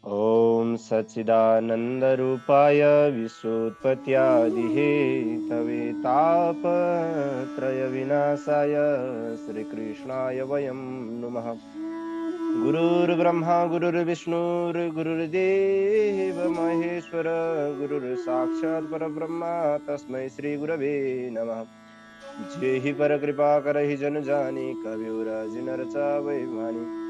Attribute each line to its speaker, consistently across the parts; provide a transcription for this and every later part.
Speaker 1: ॐ सच्चिदानन्दरूपाय विश्वोत्पत्त्यादिहेतवे तापत्रयविनाशाय श्रीकृष्णाय वयं नुमः। गुरुर्ब्रह्मा गुरुर्विष्णुर्गुरुर्देव महेश्वर गुरुर्साक्षात् परब्रह्म तस्मै श्रीगुरवे नमः। जेहि परकृपा करहि जन जानी कवियुराजि नरचा वैमानी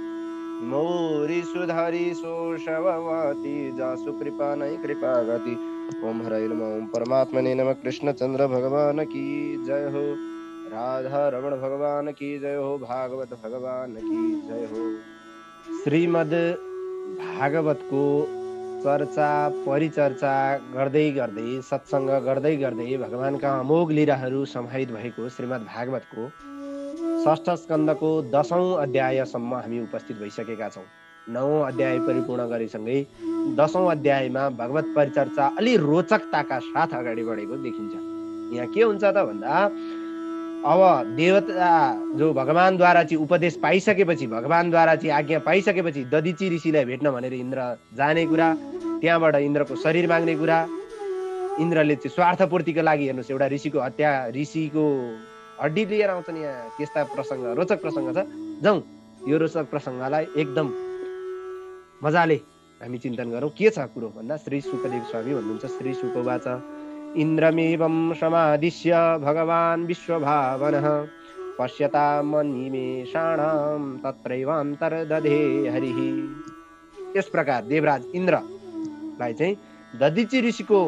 Speaker 1: मोरी सुधारी सो शववाती जासु कृपा नहीं कृपा गति। ओम हरे नमः। ओम परमात्मने नमः। कृष्ण चंद्र भगवान की जय हो। राधा रमण भगवान की जय हो। भागवत भगवान की जय हो। श्रीमद् भागवत को चर्चा परिचर्चा गर्दै गर्दै सत्संग गर्दै गर्दै भगवानका अमोघ लीलाहरू समाहित भएको श्रीमद् भागवतको षष्ठ स्कन्धको 10औं अध्यायसम्म हामी उपस्थित भइसकेका छौं। 9औं अध्याय परिपूर्ण गरेसँगै 10औं अध्यायमा भगवत परिचर्चा अलि रोचकताका साथ अगाडि बढेको देखिन्छ। यहाँ के हुन्छ त भन्दा अब देवता जो भगवानद्वारा चाहिँ उपदेश पाइसकेपछि भगवानद्वारा चाहिँ आज्ञा पाइसकेपछि दधिची ऋषिलाई भेट्न भनेर इन्द्र जाने कुरा, त्यहाँबाट इन्द्रको शरीर माग्ने कुरा, इन्द्रले चाहिँ स्वार्थपूर्तिको लागि हेर्नुस् एउटा ऋषिको हत्या, ऋषिको हड्डी लिएर आउँछन्। यहाँ त्यस्ता प्रसङ्ग रोचक प्रसङ्ग छ। जाउँ यो रोचक प्रसङ्गलाई एकदम मजाले हामी चिन्तन गरौँ। के छ कुरो भन्दा श्री शुकदेव स्वामी भन्नुहुन्छ, श्री शुकवाच इन्द्रमेवं समादिश्य भगवान् विश्वभावनः पश्यतामनिमेषाणां तत्रैवान्तर्दधे हरिः। यस प्रकार देवराज इन्द्रलाई चाहिँ दधिची ऋषिको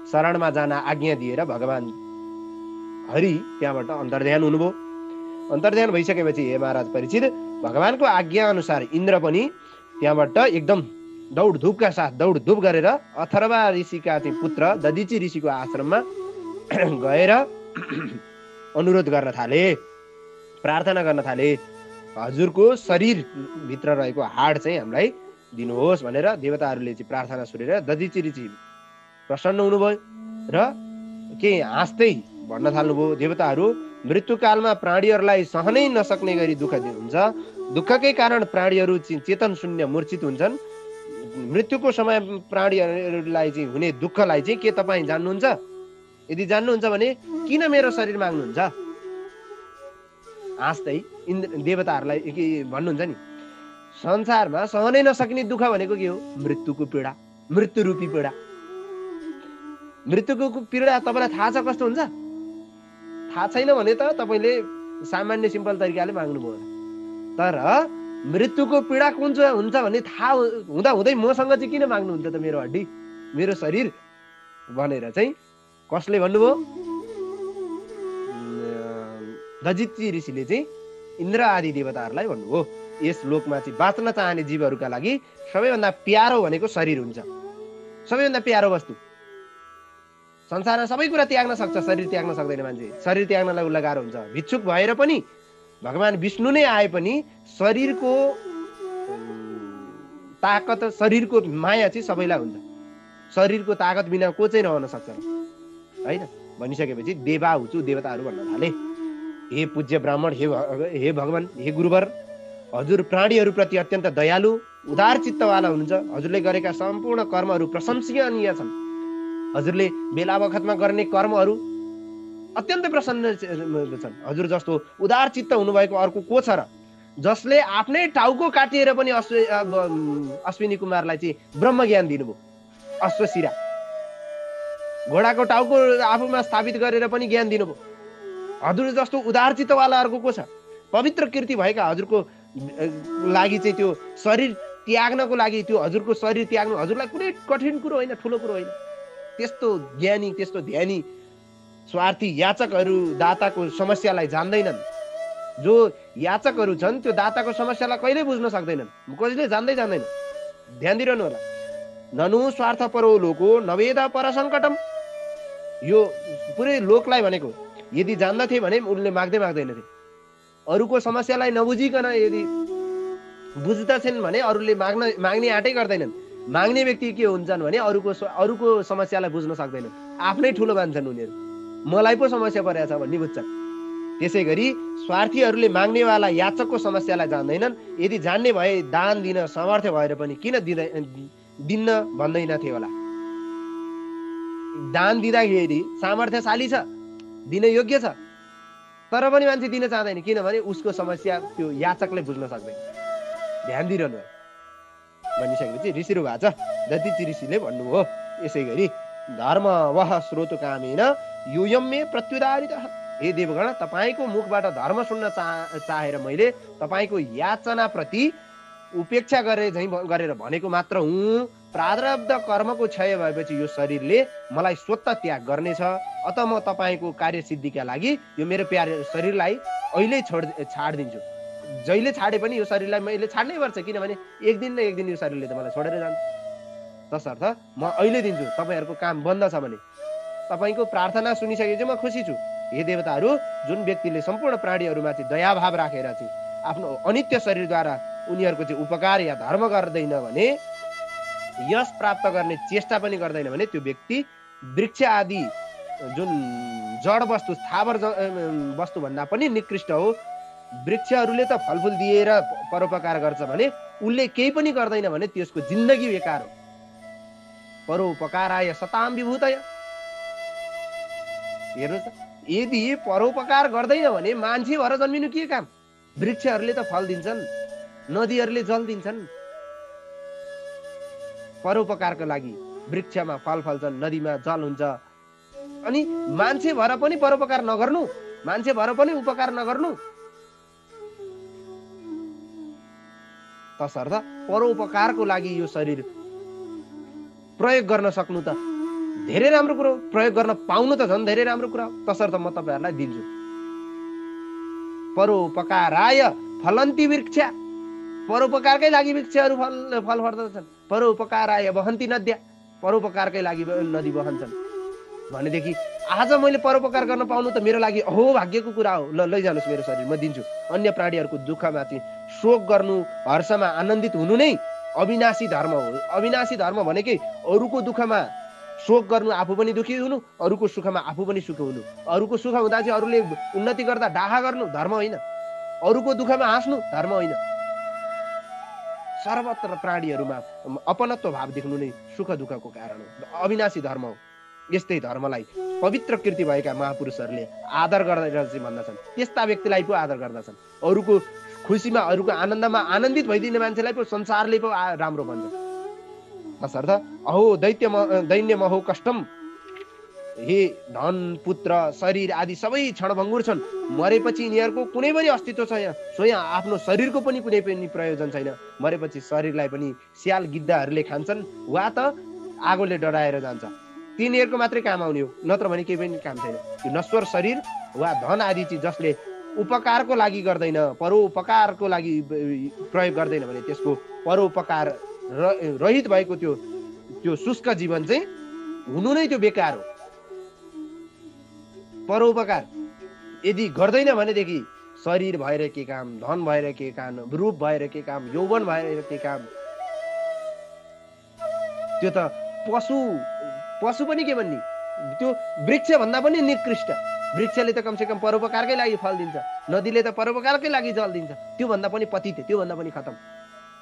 Speaker 1: शरणमा जान आज्ञा दिएर भगवान् हरि त्यहाँबाट अन्तर्ध्यान हुनुभयो। अन्तर्ध्यान भइसकेपछि हे महाराज परीक्षित, भगवानको आज्ञा अनुसार इन्द्र पनि त्यहाँबाट एकदम दौडधुपका साथ दौडधुप गरेर अथर्वा ऋषिका चाहिँ पुत्र दधिची ऋषिको आश्रममा गएर अनुरोध गर्न थाले, प्रार्थना गर्न थाले, हजुरको शरीर भित्र रहेको हाड चाहिँ हामीलाई दिनुहोस् भनेर देवताहरूले चाहिँ प्रार्थना सुनेर दधिची ऋषि प्रसन्न हुनुभयो र के हाँस्दै भन्न थाल्नुभयो, देवताहरू मृत्युकालमा प्राणीहरूलाई सहनै नसक्ने गरी दुःख हुन्छ, दुःखकै कारण प्राणीहरू चेतन शून्य मूर्छित हुन्छन्। मृत्युको समय प्राणीहरूलाई चाहिँ हुने दुःखलाई चाहिँ के तपाईँ जान्नुहुन्छ? यदि जान्नुहुन्छ भने किन मेरो शरीर माग्नुहुन्छ? हाँस्दै देवताहरूलाई भन्नुहुन्छ नि, संसारमा सहनै नसक्ने दुःख भनेको के हो? मृत्युको पीडा, मृत्युरूपी पीडा। मृत्युको पीडा तपाईँलाई थाहा छ कस्तो हुन्छ? थाहा छैन भने त तपाईँले सामान्य सिम्पल तरिकाले माग्नुभयो। तर मृत्युको पीडा कुन चाहिँ हुन्छ भन्ने थाहा हुँदा हुँदै मसँग चाहिँ किन माग्नुहुन्छ त मेरो हड्डी, मेरो शरीर भनेर चाहिँ कसले भन्नुभयो? दधिची ऋषिले चाहिँ इन्द्र आदि देवताहरूलाई भन्नुभयो। यस लोकमा चाहिँ बाँच्न चाहने जीवहरूका लागि सबैभन्दा प्यारो भनेको शरीर हुन्छ। सबैभन्दा प्यारो वस्तु। संसारमा सबै कुरा त्याग्न सक्छ, शरीर त्याग्न सक्दैन मान्छे। शरीर त्याग्नलाई उसलाई गाह्रो हुन्छ। भिक्षुक भएर पनि भगवान् विष्णु नै आए पनि शरीरको ताकत, शरीरको माया चाहिँ सबैलाई हुन्छ। शरीरको ताकत बिना को चाहिँ रहन सक्छ होइन? भनिसकेपछि देवा हुचु देवताहरू भन्न थाले, हे पूज्य ब्राह्मण, हे भगवान्, हे गुरुवर, हजुर प्राणीहरूप्रति अत्यन्त दयालु उदार चित्तवाला हुनुहुन्छ। हजुरले गरेका सम्पूर्ण कर्महरू प्रशंसनीय छन्। हजुरले बेला बखतमा गर्ने कर्महरू अत्यन्त प्रसन्न छन्। हजुर जस्तो उदार चित्त हुनुभएको अर्को को छ र? जसले आफ्नै टाउको काटिएर पनि अश्विनी कुमारलाई चाहिँ ब्रह्म ज्ञान दिनुभयो। अश्वशिरा घोडाको टाउको आफूमा स्थापित गरेर पनि ज्ञान दिनुभयो। हजुर जस्तो उदार चित्तवाला अर्को को छ? पवित्र कीर्ति भएका हजुरको लागि चाहिँ त्यो शरीर त्याग्नको लागि, त्यो हजुरको शरीर त्याग्नु हजुरलाई कुनै कठिन कुरो होइन, ठुलो कुरो होइन। त्यस्तो ज्ञानी, त्यस्तो ध्यानी स्वार्थी याचकहरू दाताको समस्यालाई जान्दैनन्। जो याचकहरू छन् त्यो दाताको समस्यालाई कहिल्यै बुझ्न सक्दैनन्, कसैले जान्दैन। ध्यान दिइरहनु होला। ननु स्वार्थपरो लोको नवेद पर सङ्कटम। यो पुरै लोकलाई भनेको। यदि जान्दथे भने उनले माग्दैनथे। अरूको समस्यालाई नबुझिकन यदि बुझ्दछन् भने अरूले माग्ने आँटै गर्दैनन्। माग्ने व्यक्ति के हुन्छन् भने अरूको समस्यालाई बुझ्न सक्दैनन्। आफ्नै ठुलो मान्छन् उनीहरू। मलाई पो समस्या परेको छ भन्ने बुझ्छन्।
Speaker 2: त्यसै गरी स्वार्थीहरूले माग्नेवाला याचकको समस्यालाई जान्दैनन्। यदि जान्ने भए दान दिन सामर्थ्य भएर पनि किन दिन्न भन्दैनथे होला। दान दिँदाखेरि सामर्थ्यशाली छ, दिन योग्य छ, तर पनि मान्छे दिन चाहँदैन। किनभने उसको समस्या त्यो याचकले बुझ्न सक्दैन। ध्यान दिइरहनु भनिसकेपछि ऋषिहरू भएको छ। दधिची ऋषिले भन्नुभयो, यसै गरी धर्म वह स्रोत कामेन योयम मे प्रत्युदारितः। हे देवगण, तपाईँको मुखबाट धर्म सुन्न चाहेर मैले तपाईँको याचनाप्रति उपेक्षा गरेर भनेको मात्र हुँ। प्रारब्ध कर्मको क्षय भएपछि यो शरीरले मलाई स्वतः त्याग गर्नेछ। अत म तपाईँको कार्यसिद्धिका लागि यो मेरो प्यारे शरीरलाई अहिले छाडिदिन्छु। जहिले छाडे पनि यो शरीरलाई मैले छाड्नै पर्छ, किनभने एक दिन न एक दिन यो शरीरले त मलाई छोडेर जान्छ। तसर्थ म अहिले दिन्छु। तपाईँहरूको काम बन्द छ भने तपाईँको प्रार्थना सुनिसकेपछि म खुसी छु। हे देवताहरू, जुन व्यक्तिले सम्पूर्ण प्राणीहरूमाथि दयाभाव राखेर चाहिँ आफ्नो अनित्य शरीरद्वारा उनीहरूको चाहिँ उपकार या धर्म गर्दैन भने, यश प्राप्त गर्ने चेष्टा पनि गर्दैन भने त्यो व्यक्ति वृक्ष आदि जुन जड वस्तु स्थावर वस्तु भन्दा पनि निकृष्ट हो। वृक्षहरूले त फलफुल दिएर परोपकार गर्छ भने उसले केही पनि गर्दैन भने त्यसको जिन्दगी बेकार हो। परोपकाराय सताम विभूतय। हेर्नुहोस् त, यदि परोपकार गर्दैन भने मान्छे भएर जन्मिनु के काम? वृक्षहरूले त फल दिन्छन्, नदीहरूले जल दिन्छन्। परोपकारको लागि वृक्षमा फल फल्छन्, नदीमा जल हुन्छ। अनि मान्छे भएर पनि परोपकार नगर्नु, मान्छे भएर पनि उपकार नगर्नु। तसर्थ परोपकारको लागि यो शरीर प्रयोग गर्न सक्नु त धेरै राम्रो कुरो, प्रयोग गर्न पाउनु त झन् धेरै राम्रो कुरा हो। तसर्थ म तपाईँहरूलाई दिन्छु। परोपकाराय फलन्ती वृक्ष। परोपकारकै लागि वृक्षहरू फल फल्दछन्। परोपकाराय वहन्ती नद्या। परोपकारकै लागि नदी बहन्छन् भनेदेखि आज मैले परोपकार गर्न पाउनु त मेरो लागि अहो भाग्यको कुरा हो। ल लैजानुहोस् मेरो शरीर, म दिन्छु। अन्य प्राणीहरूको दुःखमा चाहिँ शोक गर्नु, हर्षमा आनन्दित हुनु नै अविनाशी धर्म हो। अविनाशी धर्म भनेकै अरूको दुःखमा शोक गर्नु, आफू पनि दुःखी हुनु, अरूको सुखमा आफू पनि सुख हुनु। अरूको सुख हुँदा चाहिँ अरूले उन्नति गर्दा डाहा गर्नु धर्म होइन। अरूको दुःखमा हाँस्नु धर्म होइन। सर्वत्र प्राणीहरूमा अपनत्व भाव देख्नु नै सुख दुःखको कारण हो। अविनाशी धर्म हो। यस्तै धर्मलाई पवित्र कृति भएका महापुरुषहरूले आदर गरेर चाहिँ भन्दछन्। त्यस्ता व्यक्तिलाई पो आदर गर्दछन्। अरूको खुसीमा, अरूको आनन्दमा आनन्दित भइदिने मान्छेलाई पो संसारले पो राम्रो भन्छ। तसर्थ अहो दैन्य महो कष्टम। हे धन, पुत्र, शरीर आदि सबै क्षणभङ्गुर छन्। मरेपछि यिनीहरूको कुनै पनि अस्तित्व छैन। स्वयं आफ्नो शरीरको पनि कुनै पनि प्रयोजन छैन। मरेपछि शरीरलाई पनि स्याल गिद्धाहरूले खान्छन् वा त आगोले डढाएर जान्छ। तिनीहरूको मात्रै काम आउने हो, नत्र भने केही पनि काम छैन। यो नश्वर शरीर वा धन आदि चाहिँ जसले उपकारको लागि गर्दैन, परोपकारको लागि प्रयोग गर्दैन भने त्यसको परोपकार रहित भएको त्यो शुष्क जीवन चाहिँ हुनु नै त्यो बेकार हो। परोपकार यदि गर्दैन भनेदेखि शरीर भएर के काम, धन भएर के काम, रूप भएर के काम, यौवन भएर के काम? त्यो त पशु पनि के भन्ने, त्यो वृक्ष भन्दा पनि निकृष्ट। वृक्षले त कमसेकम परोपकारकै लागि फल दिन्छ, नदीले त परोपकारकै लागि जल दिन्छ। त्यो भन्दा पनि पतित, त्यो भन्दा पनि खतम।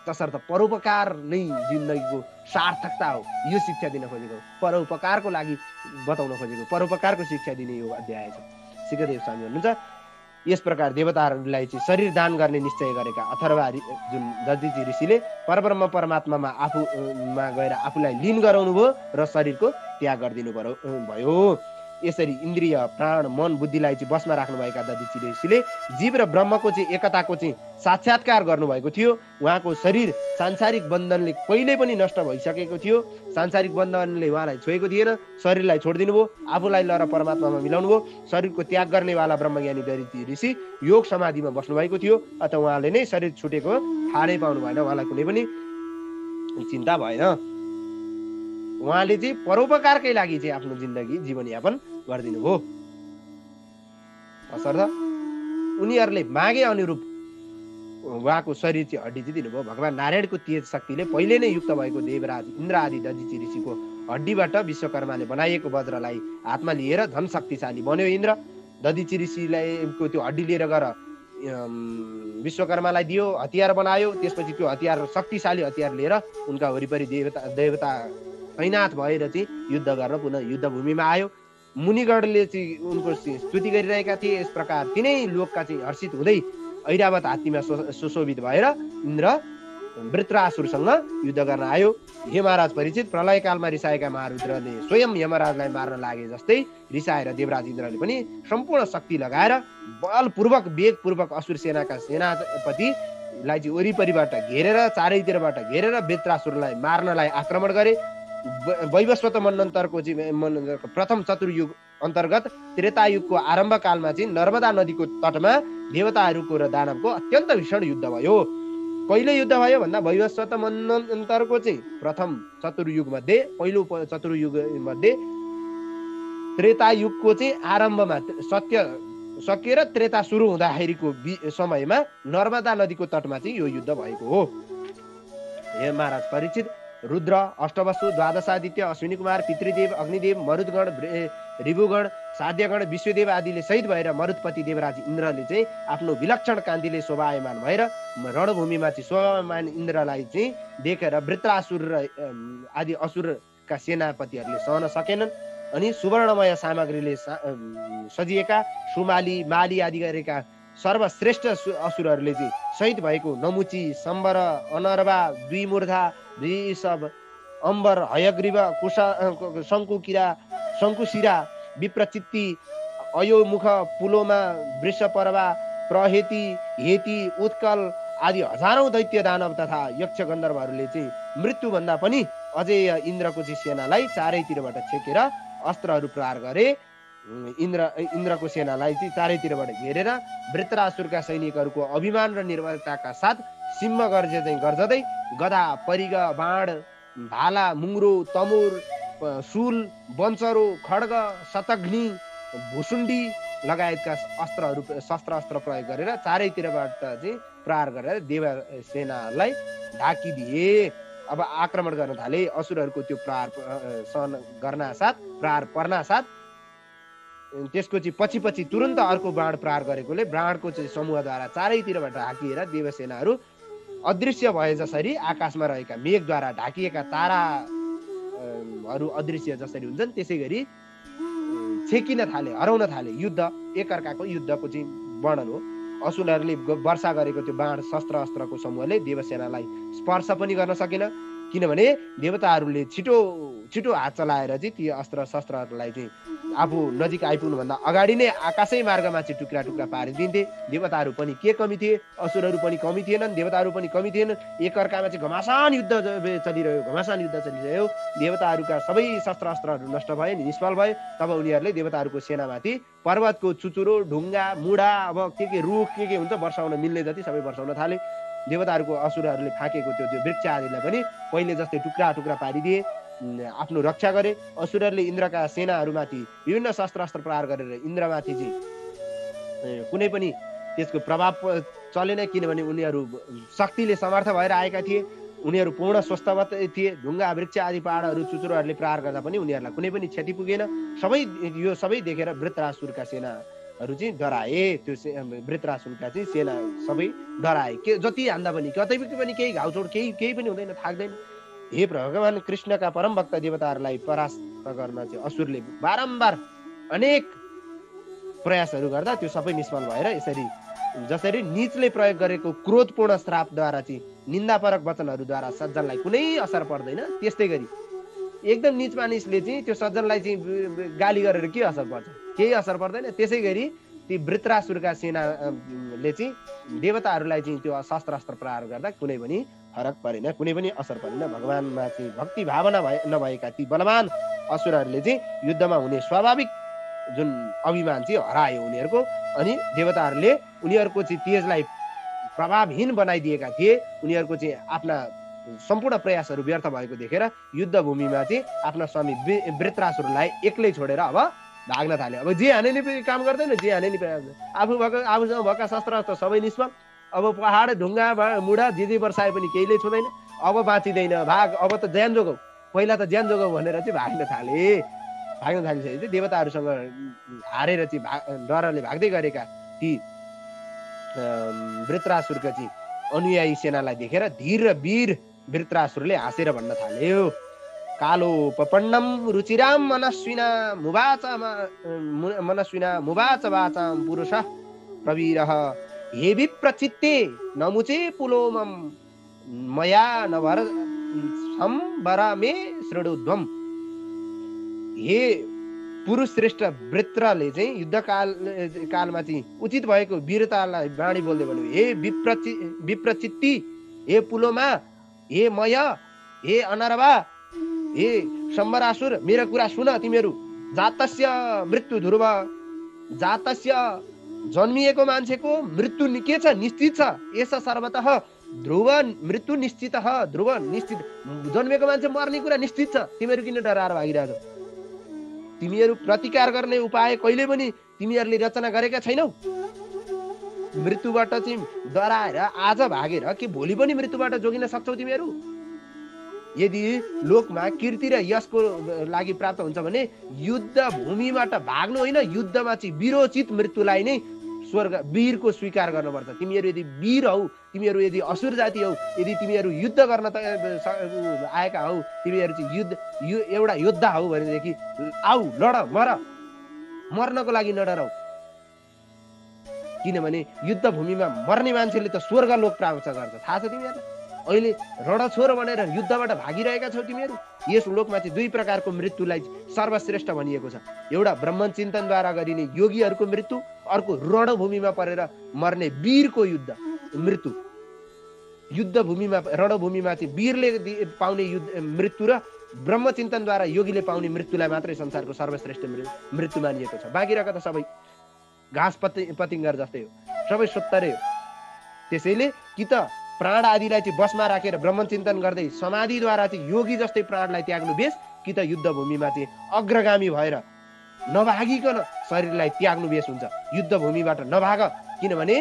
Speaker 2: तसर्थ परोपकार नै जिन्दगीको सार्थकता हो। यो शिक्षा दिन खोजेको, परोपकारको लागि बताउन खोजेको, परोपकारको शिक्षा दिने यो अध्याय छ। सिद्धदेव स्वामी भन्नुहुन्छ, यस प्रकार देवताहरूलाई चाहिँ शरीर दान गर्ने निश्चय गरेका अथर्वा जुन दधिची ऋषिले परब्रह्म परमात्मामा आफूमा गएर आफूलाई लीन गराउनु भयो र शरीरको त्याग गरिदिनु भयो। यसरी इन्द्रिय, प्राण, मन, बुद्धिलाई चाहिँ बसमा राख्नुभएका दधिची ऋषिले जीव र ब्रह्मको चाहिँ एकताको चाहिँ साक्षात्कार गर्नुभएको थियो। उहाँको शरीर सांसारिक बन्धनले कहिले पनि नष्ट भइसकेको थियो। सांसारिक बन्धनले उहाँलाई छोएको थिएन। शरीरलाई छोडिदिनु भयो, आफूलाई लर परमात्मामा मिलाउनु भयो। शरीरको त्याग गर्नेवाला ब्रह्मज्ञानी दधिची ऋषि योग समाधिमा बस्नुभएको थियो। अथवा उहाँले नै शरीर छुटेको थाहा नै पाउनु भएन, उहाँलाई कुनै पनि चिन्ता भएन। उहाँले चाहिँ परोपकारकै लागि चाहिँ आफ्नो जिन्दगी जीवनयापन गरिदिनु भयो। तसर्थ उनीहरूले मागे अनुरूप उहाँको शरीर चाहिँ हड्डी चाहिँ दिनुभयो। भगवान नारायणको तेज शक्तिले पहिले नै युक्त भएको देवराज इन्द्र आदि दधिची ऋषिको हड्डीबाट विश्वकर्माले बनाइएको वज्रलाई हातमा लिएर धन शक्तिशाली बन्यो इन्द्र। दधिची ऋषिलाई को त्यो हड्डी लिएर गएर विश्वकर्मालाई दियो, हतियार बनायो। त्यसपछि त्यो हतियार शक्तिशाली हतियार लिएर उनका वरिपरि देवता तैनात भएर चाहिँ युद्ध गर्न पुनः युद्ध भूमिमा आयो। मुनिगणले चाहिँ उनको स्तुति गरिरहेका थिए। यस प्रकार तिनै लोकका चाहिँ हर्षित हुँदै ऐरावत हात्तीमा सुशोभित भएर इन्द्र वृत्रासुरसँग युद्ध गर्न आयो। हे महाराज परीक्षित, प्रलयकालमा रिसाएका महारुद्रले स्वयं यमराजलाई मार्न लागे जस्तै रिसाएर देवराज इन्द्रले पनि सम्पूर्ण शक्ति लगाएर बलपूर्वक वेगपूर्वक असुर सेनाका सेनापतिलाई चाहिँ वरिपरिबाट घेरेर चारैतिरबाट घेरेर वृत्रासुरलाई मार्नलाई आक्रमण गरे। वैवस्वत मन्वन्तरको चाहिँ प्रथम चतुर्युग अन्तर्गत त्रेतायुगको आरम्भ कालमा चाहिँ नर्मदा नदीको तटमा देवताहरूको र दानवको अत्यन्त भीषण युद्ध भयो। कहिले युद्ध भयो भन्दा वैवस्वत मन्वन्तरको चाहिँ प्रथम चतुर्युग मध्ये पहिलो चतुर्युग मध्ये त्रेतायुगको चाहिँ आरम्भमा सत्य सकिएर त्रेता सुरु हुँदाखेरिको समयमा नर्मदा नदीको तटमा चाहिँ यो युद्ध भएको हो। हे महाराज परीक्षित, रुद्र, अष्टवसु, द्वादशादित्य, अश्विनी कुमार, पितृदेव, अग्निदेव, मरुदगण, ऋभुगण, साध्यगण, विश्वदेव आदिले सहित भएर मरुदपति देवराज इन्द्रले चाहिँ आफ्नो विलक्षण कान्तिले शोभायमान भएर रणभूमिमा चाहिँ शोभायमान इन्द्रलाई चाहिँ देखेर वृत्रासुर र आदि असुरका सेनापतिहरूले सहन सकेनन्। अनि सुवर्णमय सामग्रीले सजिएका सुमाली, माली आदि गरेका सर्वश्रेष्ठ असुरहरूले चाहिँ शहीद भएको नमुची, सम्बर, अनर्वा, द्विमूर्धा, वृषभ, अम्बर, हयग्रीव, शङ्कुकिरा, शङ्कुशिरा, विप्रचित्ति, अयोमुख, पुलोमा, वृषपर्वा, प्रहेती, हेती, उत्कल आदि हजारौं दैत्य दानव तथा यक्ष गन्धर्वहरूले चाहिँ मृत्युभन्दा पनि अझै इन्द्रको चाहिँ सेनालाई चारैतिरबाट छेकेर अस्त्रहरू प्रहार गरे। इन्द्रको सेनालाई चाहिँ चारैतिरबाट घेरेर वृत्रासुरका सैनिकहरूको अभिमान र निर्भरताका साथ सिंह गर्जदै गदा, परिग, बाण, भाला, मुङ्रो, तमुर, शूल, वंशरो, खड्ग, शतघ्नी, भुसुण्डी लगायतका शस्त्र प्रयोग गरेर चारैतिरबाट चाहिँ प्रहार गरेर देव सेनालाई ढाकिदिए। अब आक्रमण गर्न थाले। असुरहरूको त्यो प्रहार पर्नासाथ त्यसको चाहिँ पछि तुरन्त अर्को बाण प्रहार गरेकोले बाणको चाहिँ समूहद्वारा चारैतिरबाट ढाकिएर देवसेनाहरू अदृश्य भए जसरी आकाशमा रहेका मेघद्वारा ढाकिएका ताराहरू अदृश्य जसरी हुन्छन् त्यसै गरी छेकिन थाले, हराउन थाले। युद्ध एकअर्काको युद्धको चाहिँ वर्णन हो। असुरहरूले वर्षा गरेको त्यो बाण शस्त्र अस्त्रको समूहले देवसेनालाई स्पर्श पनि गर्न सकेन, किनभने देवताहरूले छिटो हात चलाएर चाहिँ ती अस्त्र शस्त्रहरूलाई चाहिँ आफू नजिक आइपुग्नुभन्दा अगाडि नै आकाशै मार्गमा चाहिँ टुक्रा टुक्रा पारिदिन्थे। देवताहरू पनि के कमी थिए, असुरहरू पनि कमी थिएनन्, देवताहरू पनि कमी थिएनन्। एकअर्कामा चाहिँ घमासान युद्ध चलिरह्यो। देवताहरूका सबै शस्त्र अस्त्रहरू नष्ट भए, निष्फल भए। तब उनीहरूले देवताहरूको सेनामाथि पर्वतको चुचुरो, ढुङ्गा, मुढा, अब के रुख के हुन्छ वर्षाउन मिल्ने जति सबै वर्षाउन थाले। देवताहरूको असुरहरूले फाकेको त्यो वृक्ष आदिलाई पनि पहिले जस्तै टुक्रा टुक्रा पारिदिए, आफ्नो रक्षा गरे। असुरहरूले इन्द्रका सेनाहरूमाथि विभिन्न शस्त्र अस्त्र प्रहार गरेर इन्द्रमाथि चाहिँ कुनै पनि त्यसको प्रभाव चलेन, किनभने उनीहरू शक्तिले समर्थ भएर आएका थिए। उनीहरू पूर्ण स्वस्थवत थिए। ढुङ्गा, वृक्ष आदि पहाडहरू चुचुरोहरूले प्रहार गर्दा पनि उनीहरूलाई कुनै पनि क्षति पुगेन। यो सबै देखेर वृत्रासुरका सेनाहरू चाहिँ डराए। त्यो वृत्रासुरका चाहिँ सेना सबै डराए। के जति हान्दा पनि कतै पनि केही घाउचोट केही पनि हुँदैन, थाक्दैन। हे भगवान कृष्णका परम भक्त देवताहरूलाई परास्त गर्न चाहिँ असुरले बारम्बार अनेक प्रयासहरू गर्दा त्यो सबै निष्फल भएर जसरी नीचले प्रयोग गरेको क्रोधपूर्ण श्रापद्वारा चाहिँ निन्दापरक वचनहरूद्वारा सज्जनलाई कुनै असर पर्दैन, त्यस्तै गरी एकदम नीच मानिसले चाहिँ त्यो सज्जनलाई चाहिँ गाली गरेर के असर पर्छ? केही असर पर्दैन। त्यसै गरी ती वृत्रासुरका सेनाले चाहिँ देवताहरूलाई चाहिँ त्यो शस्त्र अस्त्र प्रहार गर्दा कुनै पनि फरक परेन, कुनै पनि असर परेन। भगवानमा चाहिँ भक्ति भावना नभएका ती बलवान असुरहरूले चाहिँ युद्धमा हुने स्वाभाविक जुन अभिमान चाहिँ हरायो उनीहरूको। अनि देवताहरूले उनीहरूको चाहिँ तेजलाई प्रभावहीन बनाइदिएका थिए। उनीहरूको चाहिँ आफ्ना सम्पूर्ण प्रयासहरू व्यर्थ भएको देखेर युद्ध भूमिमा चाहिँ आफ्ना स्वामी वृत्रासुरलाई एक्लै छोडेर अब भाग्न थाले। अब जे हाने नि काम गर्दैन, जे हाने नि आफूसँग भएका शस्त्र अस्त्र सबै निष्फल। अब पहाड, ढुङ्गा, मुढा जे वर्षाए पनि केहीले छुँदैन। अब बाँचिँदैन, भाग, अब त ज्यान जोगाऊ, पहिला त ज्यान जोगाऊ भनेर चाहिँ भाग्न थाले। भाग्न थालिसकेपछि देवताहरूसँग हारेर चाहिँ डरले भाग्दै गरेका ती वृत्रासुरका चाहिँ अनुयायी सेनालाई देखेर धीर र वीर वृत्रासुरले हाँसेर भन्न थाल्यो, कालो पपण्डम रुचिराम मनस्विना मुवाच वाचां पुरुष प्रवीरः हे विप्रचित्ते नमुचे पुलोमम मया नभर सम्बरा मे शृणुध्वम। हे पुरुष श्रेष्ठ वृत्रले चाहिँ कालमा चाहिँ उचित भएको वीरतालाई बाणी बोल्दै भन्यो, हे विप्रचित्ती, हे पुलोमा, हे मय, हे अनरवा, हे सम्बरासुर, मेरो कुरा सुन तिमीहरू। जातस्य मृत्यु ध्रुव, जातस्य जन्मिएको मान्छेको मृत्यु के छ? निश्चित छ। यस सर्वतः ध्रुव मृत्यु निश्चित, ध्रुव निश्चित, जन्मेको मान्छे मर्ने कुरा निश्चित छ। तिमीहरू किन डराएर भागिरहेछौ? तिमीहरू प्रतिकार गर्ने उपाय कहिले पनि तिमीहरूले रचना गरेका छैनौ। मृत्युबाट चाहिँ डराएर आज भागेर के भोलि पनि मृत्युबाट जोगिन सक्छौ तिमीहरू? यदि लोकमा कीर्ति र यशको लागि प्राप्त हुन्छ भने युद्ध भूमिबाट भाग्नु होइन, युद्धमा चाहिँ वीरोचित मृत्युलाई नै स्वर्ग वीरको स्वीकार गर्नुपर्छ। तिमीहरू यदि वीर हौ, तिमीहरू यदि असुर जाति हौ, यदि तिमीहरू युद्ध गर्न आएका हौ, तिमीहरू चाहिँ एउटा योद्धा हौ भनेदेखि आऊ, लड, मर, मर्नको लागि नडराउ। किनभने युद्ध भूमिमा मर्ने मान्छेले त स्वर्ग लोक प्राप्त गर्छ, थाहा छ तिमीहरूलाई? अहिले रणछोर भनेर युद्धबाट भागिरहेका छौ तिमीहरू। यस लोकमा चाहिँ दुई प्रकारको मृत्युलाई सर्वश्रेष्ठ भनिएको छ। एउटा ब्रह्म चिन्तनद्वारा गरिने योगीहरूको मृत्यु, अर्को रणभूमिमा परेर मर्ने वीरको मृत्यु। युद्ध भूमिमा रणभूमिमा चाहिँ वीरले पाउने मृत्यु र ब्रह्म चिन्तनद्वारा योगीले पाउने मृत्युलाई मात्रै संसारको सर्वश्रेष्ठ मृत्यु मानिएको छ। बाँकी रहेका त सबै घाँस पतिङ्गर जस्तै हो, सबै सोत्तरै हो। त्यसैले कि त प्राण आदिलाई चाहिँ बसमा राखेर ब्रह्म चिन्तन गर्दै समाधिद्वारा चाहिँ योगी जस्तै प्राणलाई त्याग्नु बेस, कि त युद्ध भूमिमा चाहिँ अग्रगामी भएर नभागिकन शरीरलाई त्याग्नु बेस हुन्छ। युद्ध भूमिबाट नभाग, किनभने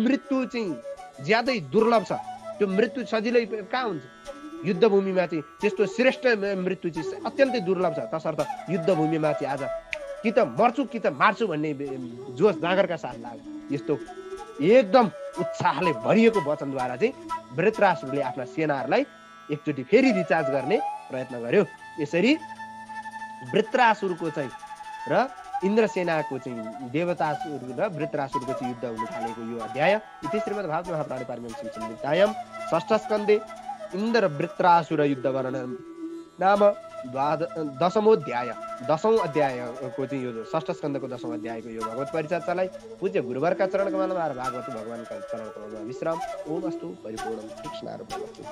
Speaker 2: मृत्यु चाहिँ ज्यादै दुर्लभ छ। त्यो मृत्यु सजिलै कहाँ हुन्छ? युद्ध भूमिमा चाहिँ त्यस्तो श्रेष्ठ मृत्यु चाहिँ अत्यन्तै दुर्लभ छ। तसर्थ युद्ध भूमिमा चाहिँ आज कि त मर्छु कि त मार्छु भन्ने जोस जागरका साथ लाग्यो। यस्तो एकदम उत्साहले भरिएको वचनद्वारा चाहिँ वृत्रासुरले आफ्ना सेनाहरूलाई एकचोटि फेरि रिचार्ज गर्ने प्रयत्न गर्यो। यसरी वृत्रासुरको चाहिँ र इन्द्र सेनाको चाहिँ देवतासुर र वृत्रासुरको चाहिँ युद्ध हुन थालेको यो अध्याय इति श्रीमद् भागवत महापुराणे पारमहंस्यां संहितायां षष्ठ स्कन्धे इन्द्र वृत्रासुर युद्ध वर्णन नाम 10औं अध्यायको चाहिँ यो षष्ठ स्कन्धको 10औं अध्यायको यो भगवत परिचर्चालाई पूज्य गुरुवरका चरण कमलमा र भागवत भगवानका चरण कमलमा विश्राम। ओम अस्तु परिपूर्णम कृष्णार्पणमस्तु।